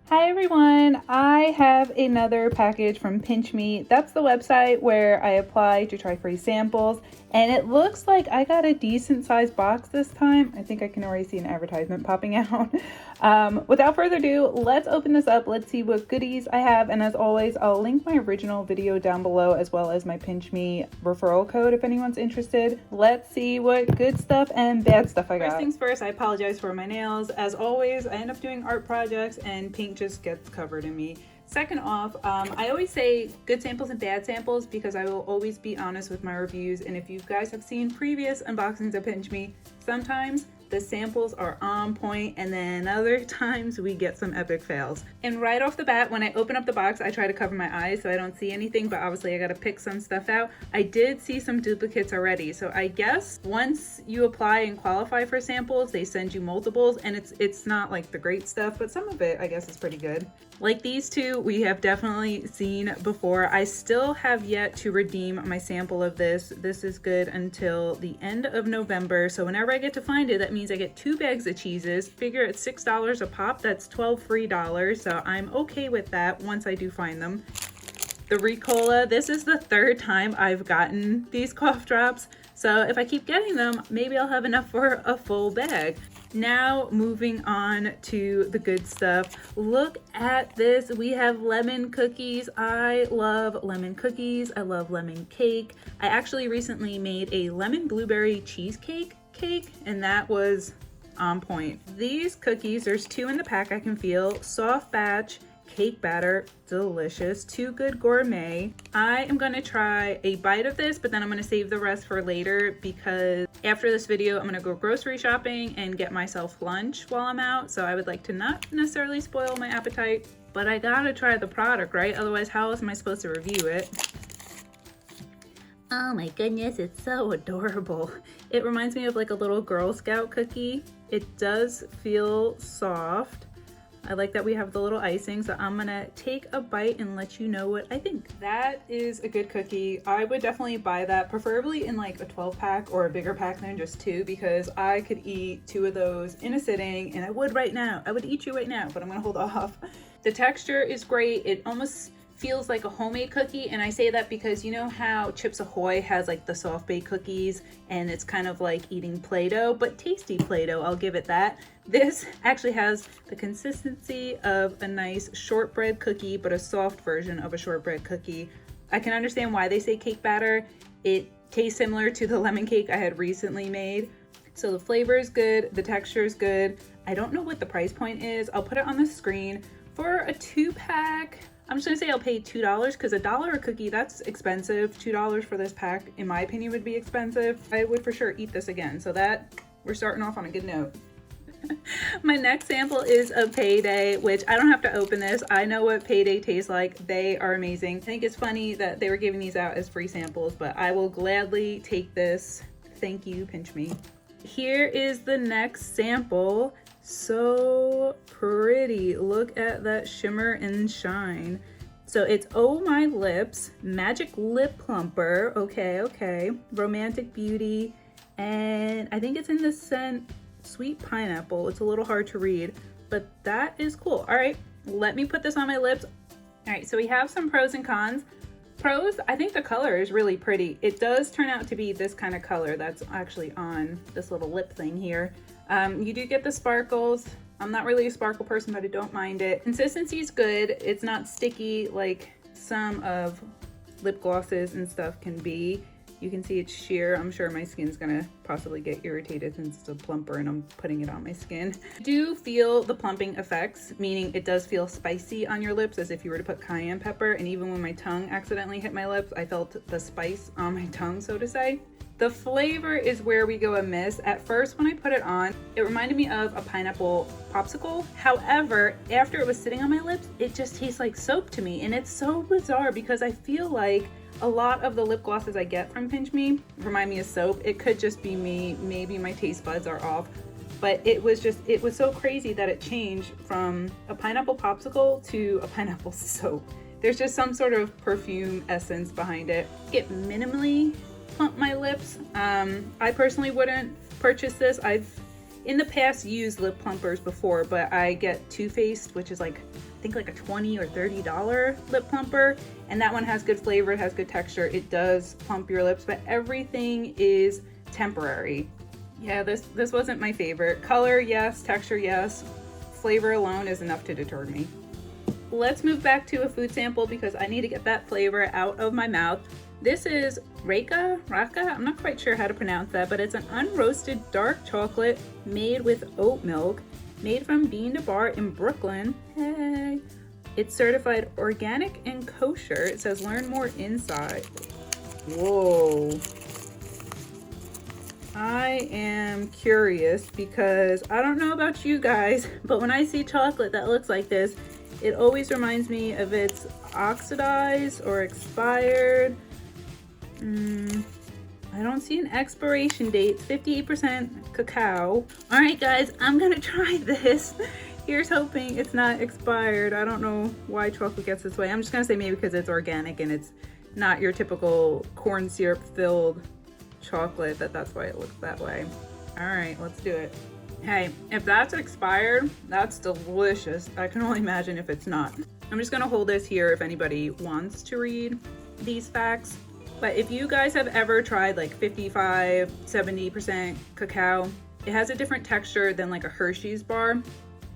Hi everyone, I have another package from Pinchme. That's the website where I apply to try free samples, and it looks like I got a decent sized box this time. I think I can already see an advertisement popping out. Without further ado, let's open this up. Let's see what goodies I have, and as always, I'll link my original video down below as well as my Pinchme referral code if anyone's interested. Let's see what good stuff and bad stuff I got. First things first, I apologize for my nails. As always, I end up doing art projects and paint just gets covered in me. Second off, I always say good samples and bad samples because I will always be honest with my reviews, and if you guys have seen previous unboxings of Pinchme, sometimes the samples are on point and then other times we get some epic fails. And right off the bat, when I open up the box, I try to cover my eyes so I don't see anything, but obviously I gotta pick some stuff out. I did see some duplicates already, so I guess once you apply and qualify for samples, they send you multiples, and it's not like the great stuff, but some of it I guess is pretty good. Like these two, we have definitely seen before. I still have yet to redeem my sample of this. This is good until the end of November, so whenever I get to find it, that means I get 2 bags of cheeses. Figure it's $6 a pop, that's 12 free dollars, so I'm okay with that once I do find them. The Ricola, this is the 3rd time I've gotten these cough drops, so if I keep getting them, maybe I'll have enough for a full bag. Now moving on to the good stuff. Look at this. We have lemon cookies. I love lemon cookies. I love lemon cake. I actually recently made a lemon blueberry cheesecake and that was on point. These cookies, there's 2 in the pack I can feel. Soft batch cake batter, delicious. Too Good Gourmet. I am gonna try a bite of this, but then I'm gonna save the rest for later because after this video I'm gonna go grocery shopping and get myself lunch while I'm out, so I would like to not necessarily spoil my appetite, but I gotta try the product, right? Otherwise, how else am I supposed to review it? Oh my goodness, it's so adorable. It reminds me of like a little Girl Scout cookie. It does feel soft. I like that we have the little icing, so I'm gonna take a bite and let you know what I think. That is a good cookie. I would definitely buy that, preferably in like a 12 pack or a bigger pack than just 2, because I could eat 2 of those in a sitting, and I would right now. I would eat you right now, but I'm gonna hold off. The texture is great. It almost feels like a homemade cookie, and I say that because you know how Chips Ahoy has like the soft baked cookies and it's kind of like eating Play-Doh, but tasty Play-Doh, I'll give it that. This actually has the consistency of a nice shortbread cookie, but a soft version of a shortbread cookie. I can understand why they say cake batter. It tastes similar to the lemon cake I had recently made. So the flavor is good, the texture is good. I don't know what the price point is. I'll put it on the screen. For a 2-pack, I'm just gonna say I'll pay $2 because $1 a cookie, that's expensive. $2 for this pack, in my opinion, would be expensive. I would for sure eat this again. So that, we're starting off on a good note. My next sample is a Payday, which I don't have to open this. I know what Payday tastes like. They are amazing. I think it's funny that they were giving these out as free samples, but I will gladly take this. Thank you, Pinchme. Here is the next sample. So pretty. Look at that shimmer and shine. So it's Oh My Lips Magic Lip Plumper. Okay. Romantic Beauty. And I think it's in the scent Sweet Pineapple. It's a little hard to read, but that is cool. All right, let me put this on my lips. All right, so we have some pros and cons. Pros, I think the color is really pretty. It does turn out to be this kind of color that's actually on this little lip thing here. You do get the sparkles. I'm not really a sparkle person, but I don't mind it. Consistency is good. It's not sticky like some of lip glosses and stuff can be. You can see it's sheer. I'm sure my skin's gonna possibly get irritated since it's a plumper and I'm putting it on my skin. I do feel the plumping effects, meaning it does feel spicy on your lips as if you were to put cayenne pepper, and even when my tongue accidentally hit my lips, I felt the spice on my tongue, so to say. The flavor is where we go amiss. At first, when I put it on, it reminded me of a pineapple popsicle. However, after it was sitting on my lips, it just tastes like soap to me, and it's so bizarre because I feel like a lot of the lip glosses I get from Pinchme remind me of soap. It could just be me, maybe my taste buds are off, but it was so crazy that it changed from a pineapple popsicle to a pineapple soap. There's just some sort of perfume essence behind it. It minimally plump my lips. I personally wouldn't purchase this. I've in the past used lip plumpers before, but I get Too Faced, which is like think like a $20 or $30 lip plumper, and that one has good flavor, it has good texture, it does plump your lips, but everything is temporary. Yeah, this wasn't my favorite. Color, yes. Texture, yes. Flavor alone is enough to deter me. Let's move back to a food sample because I need to get that flavor out of my mouth. This is Raka, I'm not quite sure how to pronounce that, but it's an unroasted dark chocolate made with oat milk, made from Bean to Bar in Brooklyn. Hey! It's certified organic and kosher. It says learn more inside. Whoa. I am curious because I don't know about you guys, but when I see chocolate that looks like this, it always reminds me of it's oxidized or expired. I don't see an expiration date. 58% cacao. All right, guys, I'm gonna try this. Here's hoping it's not expired. I don't know why chocolate gets this way. I'm just gonna say maybe because it's organic and it's not your typical corn syrup filled chocolate, that's why it looks that way. All right, let's do it. Hey, if that's expired, that's delicious. I can only imagine if it's not. I'm just gonna hold this here if anybody wants to read these facts. But if you guys have ever tried like 55, 70% cacao, it has a different texture than like a Hershey's bar.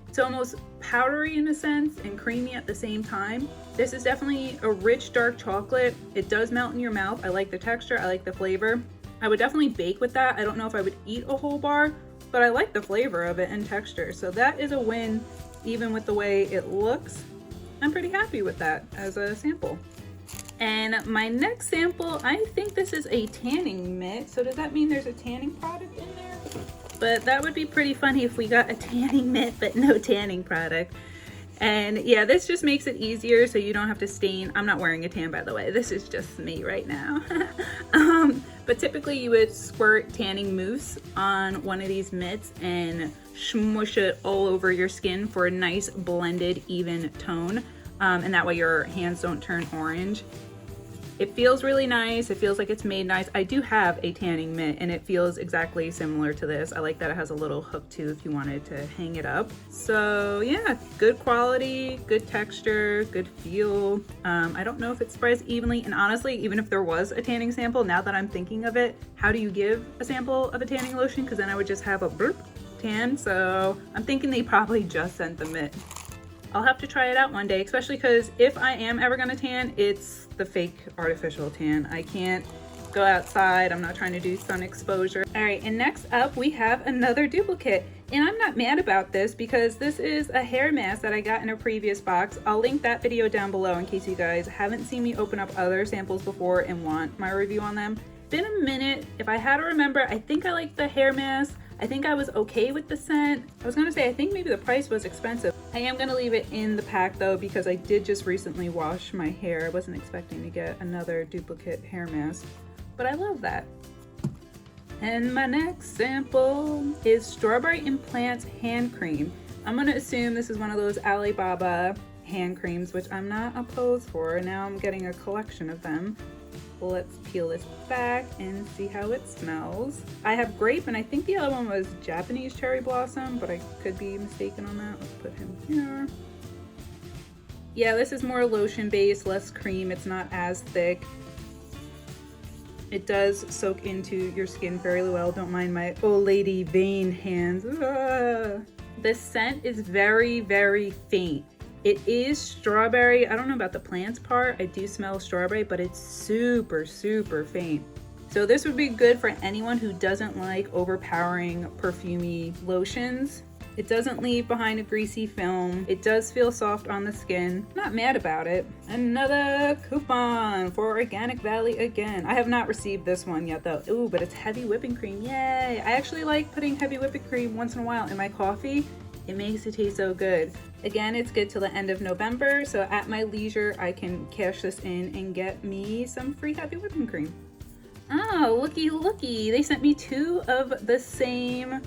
It's almost powdery in a sense and creamy at the same time. This is definitely a rich dark chocolate. It does melt in your mouth. I like the texture, I like the flavor. I would definitely bake with that. I don't know if I would eat a whole bar, but I like the flavor of it and texture. So that is a win, even with the way it looks. I'm pretty happy with that as a sample. And my next sample, I think this is a tanning mitt. So does that mean there's a tanning product in there? But that would be pretty funny if we got a tanning mitt, but no tanning product. And yeah, this just makes it easier so you don't have to stain. I'm not wearing a tan, by the way. This is just me right now. But typically you would squirt tanning mousse on one of these mitts and smush it all over your skin for a nice blended, even tone. And that way your hands don't turn orange. It feels really nice. It feels like it's made nice. I do have a tanning mitt and it feels exactly similar to this. I like that it has a little hook too if you wanted to hang it up. So yeah, good quality, good texture, good feel. I don't know if it spreads evenly, and honestly, even if there was a tanning sample, now that I'm thinking of it, how do you give a sample of a tanning lotion? Because then I would just have a burp tan. So I'm thinking they probably just sent the mitt. I'll have to try it out one day, especially because if I am ever gonna tan, it's the fake artificial tan. I can't go outside. I'm not trying to do sun exposure. All right, and next up we have another duplicate. And I'm not mad about this because this is a hair mask that I got in a previous box. I'll link that video down below in case you guys haven't seen me open up other samples before and want my review on them. Been a minute. If I had to remember, I think I like the hair mask. I think I was okay with the scent. I was gonna say, I think maybe the price was expensive. I am gonna leave it in the pack though because I did just recently wash my hair. I wasn't expecting to get another duplicate hair mask, but I love that. And my next sample is Strawberry Implants Hand Cream. I'm gonna assume this is one of those Alibaba hand creams, which I'm not opposed for. Now I'm getting a collection of them. Let's peel this back and see how it smells. I have grape and I think the other one was Japanese cherry blossom, but I could be mistaken on that. Let's put him here. Yeah, this is more lotion based, less cream. It's not as thick. It does soak into your skin fairly well. Don't mind my old lady vein hands. The scent is very, very faint. It is strawberry. I don't know about the plants part. I do smell strawberry, but it's super, super faint. So this would be good for anyone who doesn't like overpowering perfumey lotions. It doesn't leave behind a greasy film. It does feel soft on the skin. Not mad about it. Another coupon for Organic Valley again. I have not received this one yet though. Ooh, but it's heavy whipping cream. Yay! I actually like putting heavy whipping cream once in a while in my coffee. It makes it taste so good. Again, it's good till the end of November, so at my leisure, I can cash this in and get me some free heavy whipping cream. Oh, looky, looky. They sent me 2 of the same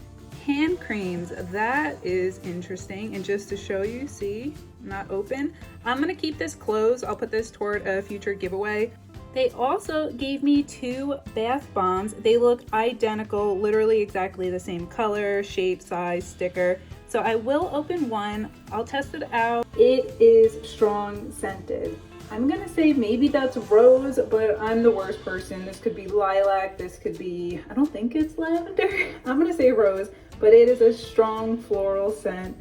hand creams. That is interesting. And just to show you, see, not open. I'm gonna keep this closed. I'll put this toward a future giveaway. They also gave me 2 bath bombs. They look identical, literally exactly the same color, shape, size, sticker. So I will open one, I'll test it out. It is strong scented. I'm gonna say maybe that's rose, but I'm the worst person. This could be lilac, this could be, I don't think it's lavender. I'm gonna say rose, but it is a strong floral scent.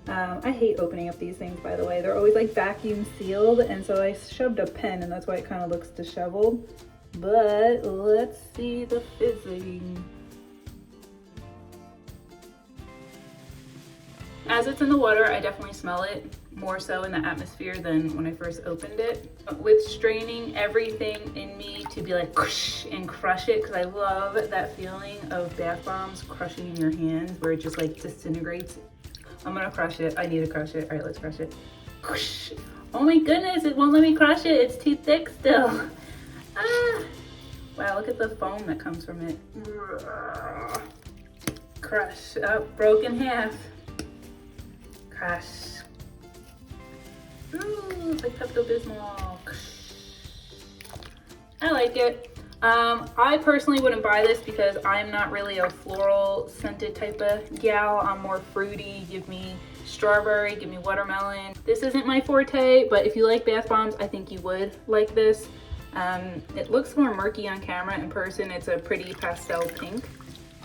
I hate opening up these things, by the way. They're always like vacuum sealed, and so I shoved a pen and that's why it kind of looks disheveled. But let's see the fizzing. As it's in the water, I definitely smell it more so in the atmosphere than when I first opened it. With straining everything in me to be like whoosh and crush it, because I love that feeling of bath bombs crushing in your hands where it just like disintegrates. I'm gonna crush it. I need to crush it. All right, let's crush it. Whoosh. Oh my goodness, it won't let me crush it. It's too thick still. Ah. Wow, look at the foam that comes from it. Crush. Oh, broke in half. Crush. Ooh, it's like Pepto-Bismol. I like it. I personally wouldn't buy this because I'm not really a floral scented type of gal. I'm more fruity. Give me strawberry, give me watermelon. This isn't my forte, but if you like bath bombs, I think you would like this. It looks more murky on camera. In person, it's a pretty pastel pink.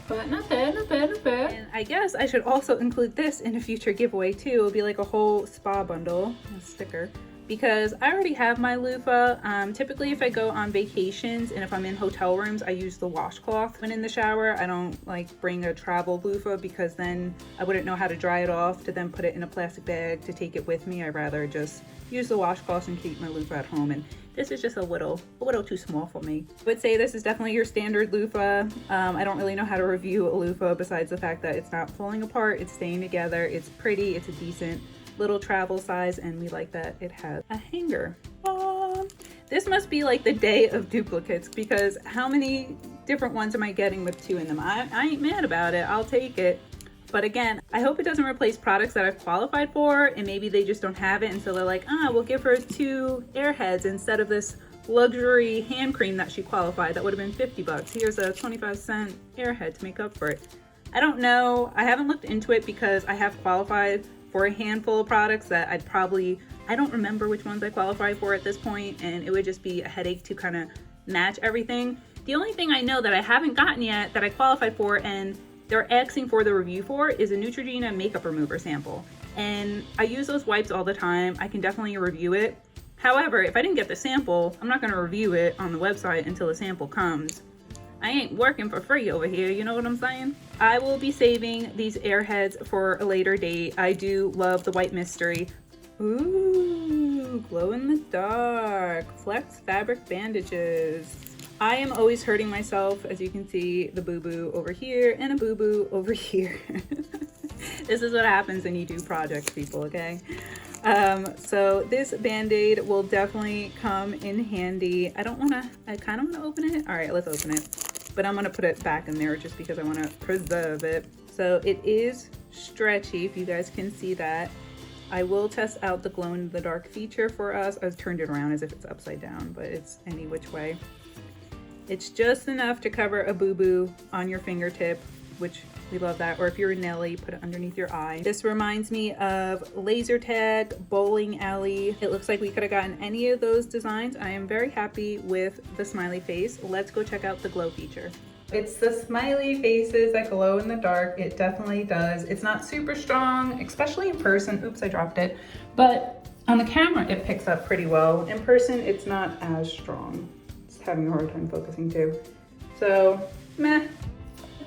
But not bad, not bad, not bad. And I guess I should also include this in a future giveaway too. It'll be like a whole spa bundle, a sticker, because I already have my loofah. Typically if I go on vacations and if I'm in hotel rooms, I use the washcloth when in the shower. I don't like bring a travel loofah because then I wouldn't know how to dry it off to then put it in a plastic bag to take it with me. I'd rather just use the washcloth and keep my loofah at home. And this is just a little too small for me. I would say this is definitely your standard loofah. I don't really know how to review a loofah besides the fact that it's not falling apart, it's staying together, it's pretty, it's a decent little travel size, and we like that it has a hanger. This must be like the day of duplicates because how many different ones am I getting with 2 in them? I ain't mad about it, I'll take it. But again, I hope it doesn't replace products that I've qualified for and maybe they just don't have it. And so they're like, we'll give her 2 Airheads instead of this luxury hand cream that she qualified. That would have been 50 bucks. Here's a 25-cent Airhead to make up for it. I don't know. I haven't looked into it because I have qualified for a handful of products that I don't remember which ones I qualified for at this point, and it would just be a headache to kind of match everything. The only thing I know that I haven't gotten yet that I qualified for and they're asking for the review for is a Neutrogena makeup remover sample. And I use those wipes all the time. I can definitely review it. However, if I didn't get the sample, I'm not gonna review it on the website until the sample comes. I ain't working for free over here, you know what I'm saying? I will be saving these Airheads for a later date. I do love the white mystery. Ooh, glow in the dark, flex fabric bandages. I am always hurting myself, as you can see, the boo-boo over here and a boo-boo over here. This is what happens when you do projects, people, okay? So this Band-Aid will definitely come in handy. I kind of want to open it. All right, let's open it. But I'm going to put it back in there just because I want to preserve it. So it is stretchy, if you guys can see that. I will test out the glow-in-the-dark feature for us. I've turned it around as if it's upside down, but it's any which way. It's just enough to cover a boo-boo on your fingertip, which we love that. Or if you're a Nelly, put it underneath your eye. This reminds me of laser tag, bowling alley. It looks like we could have gotten any of those designs. I am very happy with the smiley face. Let's go check out the glow feature. It's the smiley faces that glow in the dark. It definitely does. It's not super strong, especially in person. Oops, I dropped it. But on the camera, it picks up pretty well. In person, it's not as strong. Having a hard time focusing too. So, meh.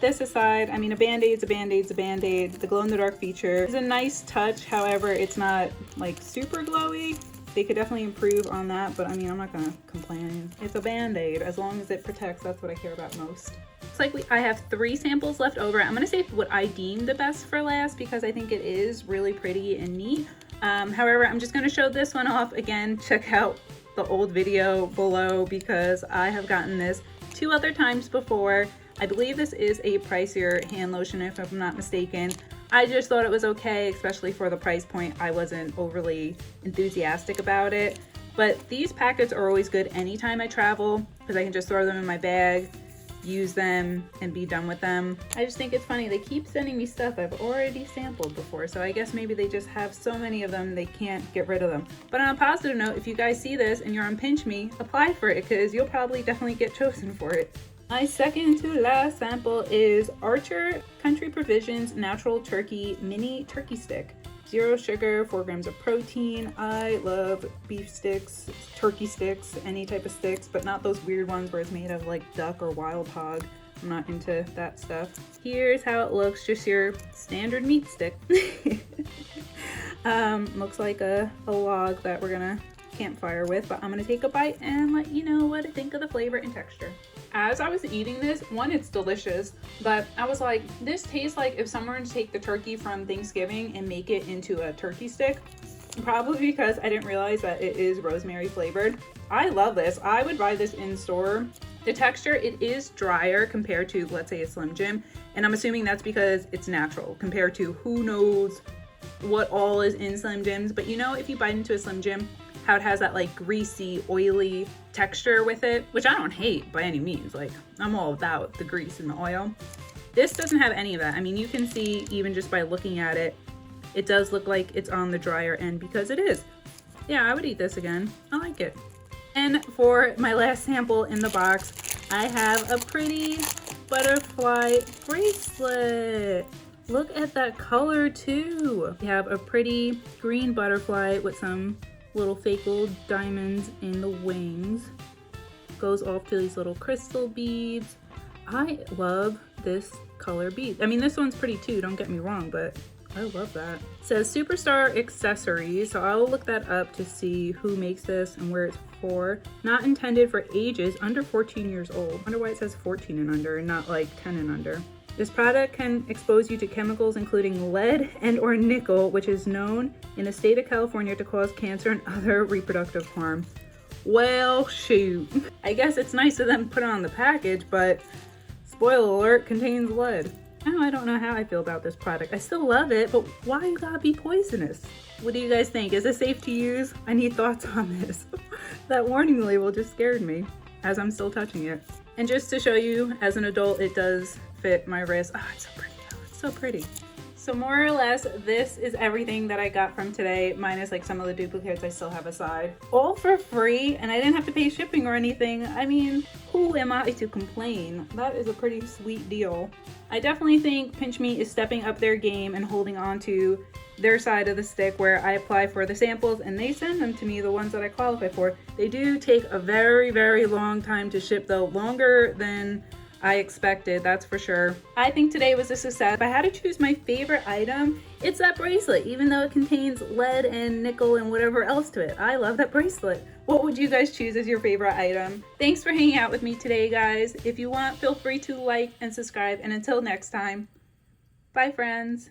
This aside, I mean, a Band-Aid's a Band-Aid's a Band-Aid. The glow-in-the-dark feature is a nice touch. However, it's not like super glowy. They could definitely improve on that, but I mean, I'm not gonna complain. It's a Band-Aid. As long as it protects, that's what I care about most. Looks like I have 3 samples left over. I'm gonna save what I deem the best for last because I think it is really pretty and neat. However, I'm just gonna show this one off. Again, check out the old video below because I have gotten this 2 other times before. I believe this is a pricier hand lotion if I'm not mistaken. I just thought it was okay, especially for the price point. I wasn't overly enthusiastic about it, but these packets are always good anytime I travel because I can just throw them in my bag, use them and be done with them. I just think it's funny. They keep sending me stuff I've already sampled before, so I guess maybe they just have so many of them they can't get rid of them. But on a positive note, if you guys see this and you're on Pinchme, apply for it because you'll probably definitely get chosen for it. My second to last sample is Archer Country Provisions Natural Turkey Mini Turkey Stick. 0 sugar, 4 grams of protein. I love beef sticks, turkey sticks, any type of sticks, but not those weird ones where it's made of like duck or wild hog. I'm not into that stuff. Here's how it looks, just your standard meat stick. Looks like a log that we're gonna campfire with, but I'm gonna take a bite and let you know what I think of the flavor and texture. As I was eating this, one, it's delicious, but I was like, this tastes like if someone were to take the turkey from Thanksgiving and make it into a turkey stick. Probably because I didn't realize that it is rosemary flavored. I love this. I would buy this in store. The texture, it is drier compared to, let's say, a Slim Jim, and I'm assuming that's because it's natural compared to who knows what all is in Slim Jims. But you know, if you bite into a Slim Jim, how it has that like greasy, oily texture with it, which I don't hate by any means. Like, I'm all about the grease and the oil. This doesn't have any of that. I mean, you can see even just by looking at it, it does look like it's on the drier end because it is. Yeah, I would eat this again. I like it. And for my last sample in the box, I have a pretty butterfly bracelet. Look at that color too. We have a pretty green butterfly with some little fake little diamonds in the wings. Goes off to these little crystal beads. I love this color bead. I mean, this one's pretty too, don't get me wrong, but I love that. It says Superstar Accessories, so I'll look that up to see who makes this and where it's for. Not intended for ages under 14 years old. I wonder why it says 14 and under and not like 10 and under. This product can expose you to chemicals including lead and or nickel, which is known in the state of California to cause cancer and other reproductive harm. Well, shoot. I guess it's nice of them to put it on the package, but spoiler alert, contains lead. Now I don't know how I feel about this product. I still love it, but why you gotta be poisonous? What do you guys think? Is it safe to use? I need thoughts on this. That warning label just scared me as I'm still touching it. And just to show you, as an adult, it does fit my wrist. Oh, it's so pretty though. It's so pretty. So more or less, this is everything that I got from today, minus like some of the duplicates I still have aside. All for free, and I didn't have to pay shipping or anything. I mean, who am I to complain? That is a pretty sweet deal. I definitely think Pinchme is stepping up their game and holding on to their side of the stick where I apply for the samples and they send them to me, the ones that I qualify for. They do take a very, very long time to ship though, longer than I expected, that's for sure. I think today was a success. If I had to choose my favorite item, it's that bracelet, even though it contains lead and nickel and whatever else to it. I love that bracelet. What would you guys choose as your favorite item? Thanks for hanging out with me today, guys. If you want, feel free to like and subscribe. And until next time, bye friends.